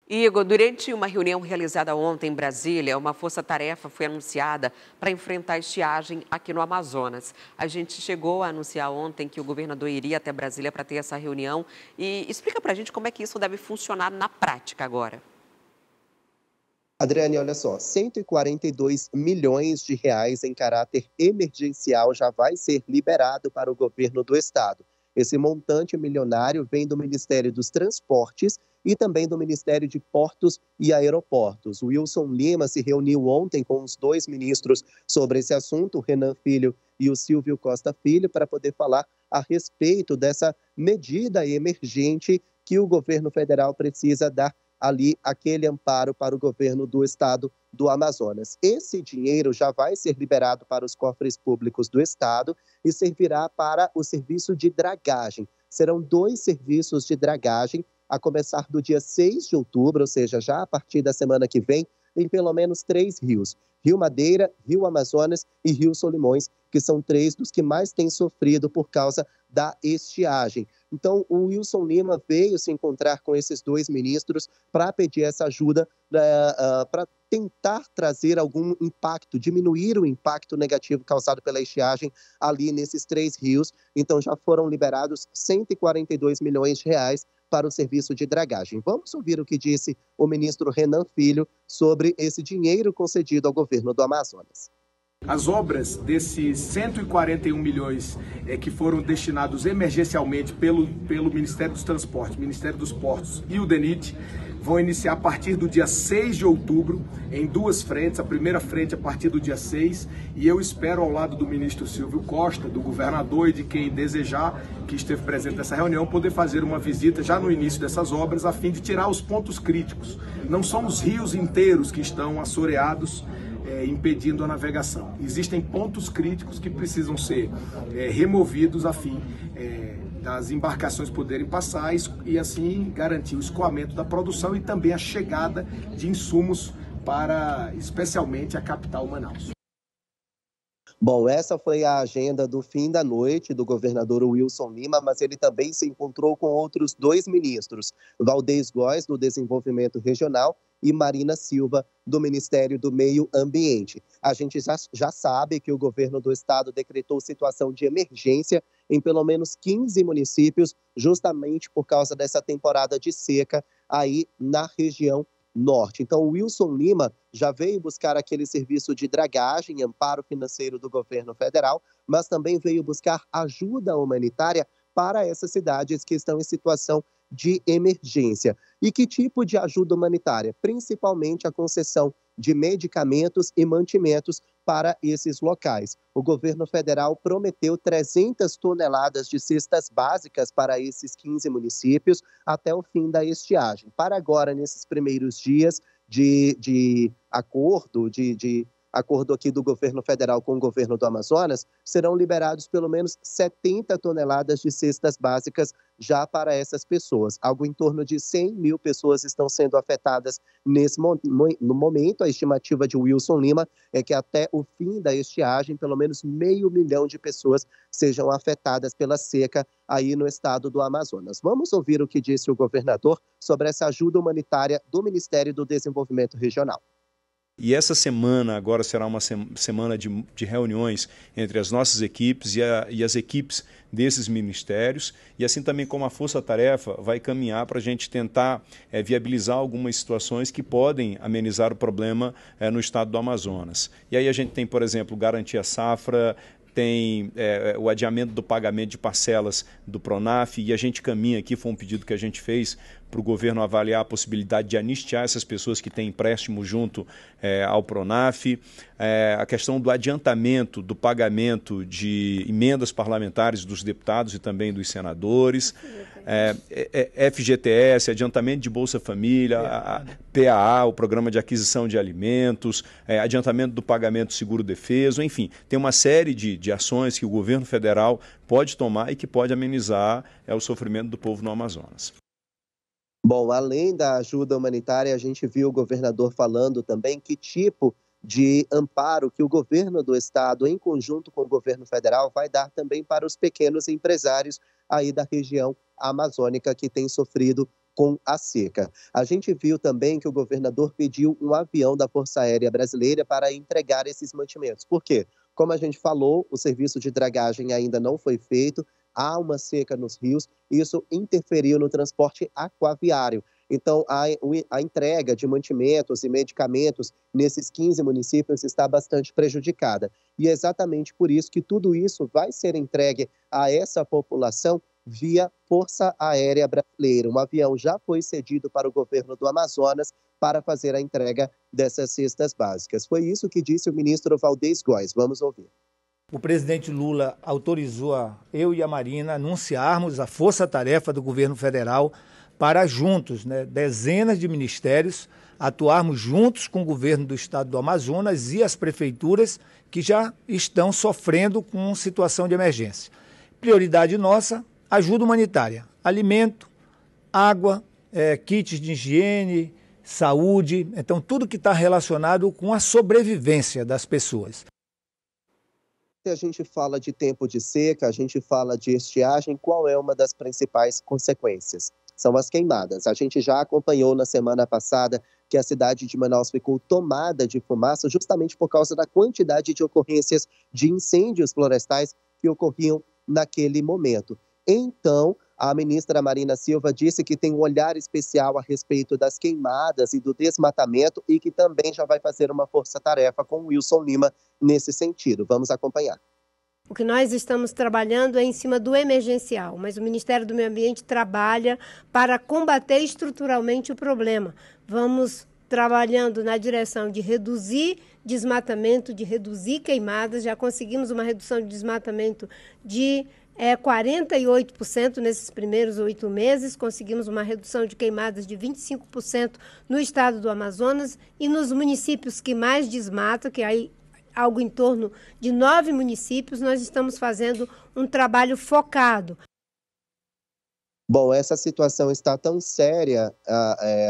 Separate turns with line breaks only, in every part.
Igor, durante uma reunião realizada ontem em Brasília, uma força-tarefa foi anunciada para enfrentar a estiagem aqui no Amazonas. A gente chegou a anunciar ontem que o governador iria até Brasília para ter essa reunião. E explica para a gente como é que isso deve funcionar na prática agora.
Adriane, olha só, 142 milhões de reais em caráter emergencial já vai ser liberado para o governo do estado. Esse montante milionário vem do Ministério dos Transportes e também do Ministério de Portos e Aeroportos. O Wilson Lima se reuniu ontem com os dois ministros sobre esse assunto, o Renan Filho e o Silvio Costa Filho, para poder falar a respeito dessa medida emergente que o governo federal precisa dar ali aquele amparo para o governo do estado do Amazonas. Esse dinheiro já vai ser liberado para os cofres públicos do estado e servirá para o serviço de dragagem. Serão 2 serviços de dragagem, a começar do dia 6 de outubro, ou seja, já a partir da semana que vem, em pelo menos 3 rios. Rio Madeira, Rio Amazonas e Rio Solimões, que são 3 dos que mais têm sofrido por causa da estiagem. Então, o Wilson Lima veio se encontrar com esses 2 ministros para pedir essa ajuda, para tentar trazer algum impacto, diminuir o impacto negativo causado pela estiagem ali nesses 3 rios. Então, já foram liberados 142 milhões de reais para o serviço de dragagem. Vamos ouvir o que disse o ministro Renan Filho sobre esse dinheiro concedido ao governo do Amazonas.
As obras desses 141 milhões que foram destinados emergencialmente pelo Ministério dos Transportes, Ministério dos Portos e o DENIT vão iniciar a partir do dia 6 de outubro, em 2 frentes. A primeira frente a partir do dia 6, e eu espero, ao lado do ministro Silvio Costa, do governador e de quem desejar, que esteve presente nessa reunião, poder fazer uma visita já no início dessas obras, a fim de tirar os pontos críticos. Não são os rios inteiros que estão assoreados, impedindo a navegação. Existem pontos críticos que precisam ser removidos a fim das embarcações poderem passar e assim garantir o escoamento da produção e também a chegada de insumos para, especialmente, a capital Manaus.
Bom, essa foi a agenda do fim da noite do governador Wilson Lima, mas ele também se encontrou com outros 2 ministros, Valdez Góes, do Desenvolvimento Regional, e Marina Silva, do Ministério do Meio Ambiente. A gente já sabe que o governo do estado decretou situação de emergência em pelo menos 15 municípios, justamente por causa dessa temporada de seca aí na região norte. Então, o Wilson Lima já veio buscar aquele serviço de dragagem, amparo financeiro do governo federal, mas também veio buscar ajuda humanitária para essas cidades que estão em situação de emergência. E que tipo de ajuda humanitária? Principalmente a concessão de medicamentos e mantimentos para esses locais. O governo federal prometeu 300 toneladas de cestas básicas para esses 15 municípios até o fim da estiagem. Para agora, nesses primeiros dias de acordo, acordo aqui do governo federal com o governo do Amazonas, serão liberados pelo menos 70 toneladas de cestas básicas já para essas pessoas. Algo em torno de 100 mil pessoas estão sendo afetadas no momento. A estimativa de Wilson Lima é que até o fim da estiagem, pelo menos 500 mil de pessoas sejam afetadas pela seca aí no estado do Amazonas. Vamos ouvir o que disse o governador sobre essa ajuda humanitária do Ministério do Desenvolvimento Regional.
E essa semana agora será uma semana de reuniões entre as nossas equipes e as equipes desses ministérios, e assim também como a Força-Tarefa vai caminhar para a gente tentar viabilizar algumas situações que podem amenizar o problema no estado do Amazonas. E aí a gente tem, por exemplo, Garantia Safra, tem o adiamento do pagamento de parcelas do Pronaf, e a gente caminha aqui, foi um pedido que a gente fez para o governo avaliar a possibilidade de anistiar essas pessoas que têm empréstimo junto ao Pronaf, a questão do adiantamento do pagamento de emendas parlamentares dos deputados e também dos senadores, FGTS, adiantamento de Bolsa Família, PAA, o Programa de Aquisição de Alimentos, adiantamento do pagamento do seguro-defeso, enfim, tem uma série de ações que o governo federal pode tomar e que pode amenizar o sofrimento do povo no Amazonas.
Bom, além da ajuda humanitária, a gente viu o governador falando também que tipo de amparo que o governo do estado, em conjunto com o governo federal, vai dar também para os pequenos empresários aí da região amazônica que tem sofrido com a seca. A gente viu também que o governador pediu um avião da Força Aérea Brasileira para entregar esses mantimentos. Por quê? Como a gente falou, o serviço de dragagem ainda não foi feito, há uma seca nos rios, e isso interferiu no transporte aquaviário. Então, a entrega de mantimentos e medicamentos nesses 15 municípios está bastante prejudicada. E é exatamente por isso que tudo isso vai ser entregue a essa população via Força Aérea Brasileira. Um avião já foi cedido para o governo do Amazonas para fazer a entrega dessas cestas básicas. Foi isso que disse o ministro Valdez Góes. Vamos ouvir.
O presidente Lula autorizou eu e a Marina anunciarmos a força-tarefa do governo federal para juntos, dezenas de ministérios, atuarmos juntos com o governo do estado do Amazonas e as prefeituras que já estão sofrendo com situação de emergência. Prioridade nossa, ajuda humanitária, alimento, água, kits de higiene, saúde, então tudo que está relacionado com a sobrevivência das pessoas.
A gente fala de tempo de seca, a gente fala de estiagem, qual é uma das principais consequências? São as queimadas. A gente já acompanhou na semana passada que a cidade de Manaus ficou tomada de fumaça justamente por causa da quantidade de ocorrências de incêndios florestais que ocorriam naquele momento. Então, a ministra Marina Silva disse que tem um olhar especial a respeito das queimadas e do desmatamento e que também já vai fazer uma força-tarefa com o Wilson Lima nesse sentido. Vamos acompanhar.
O que nós estamos trabalhando é em cima do emergencial, mas o Ministério do Meio Ambiente trabalha para combater estruturalmente o problema. Vamos trabalhando na direção de reduzir desmatamento, de reduzir queimadas. Já conseguimos uma redução de desmatamento de 48% nesses primeiros 8 meses, conseguimos uma redução de queimadas de 25% no estado do Amazonas e nos municípios que mais desmatam, que aí algo em torno de 9 municípios, nós estamos fazendo um trabalho focado.
Bom, essa situação está tão séria,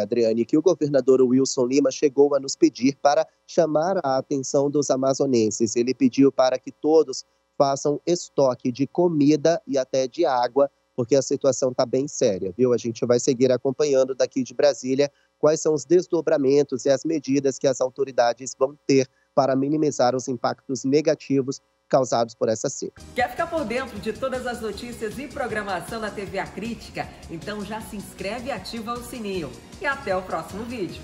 Adriane, que o governador Wilson Lima chegou a nos pedir para chamar a atenção dos amazonenses. Ele pediu para que todos façam estoque de comida e até de água, porque a situação está bem séria, viu? A gente vai seguir acompanhando daqui de Brasília quais são os desdobramentos e as medidas que as autoridades vão ter para minimizar os impactos negativos causados por essa seca.
Quer ficar por dentro de todas as notícias e programação da TV A Crítica? Então já se inscreve e ativa o sininho. E até o próximo vídeo.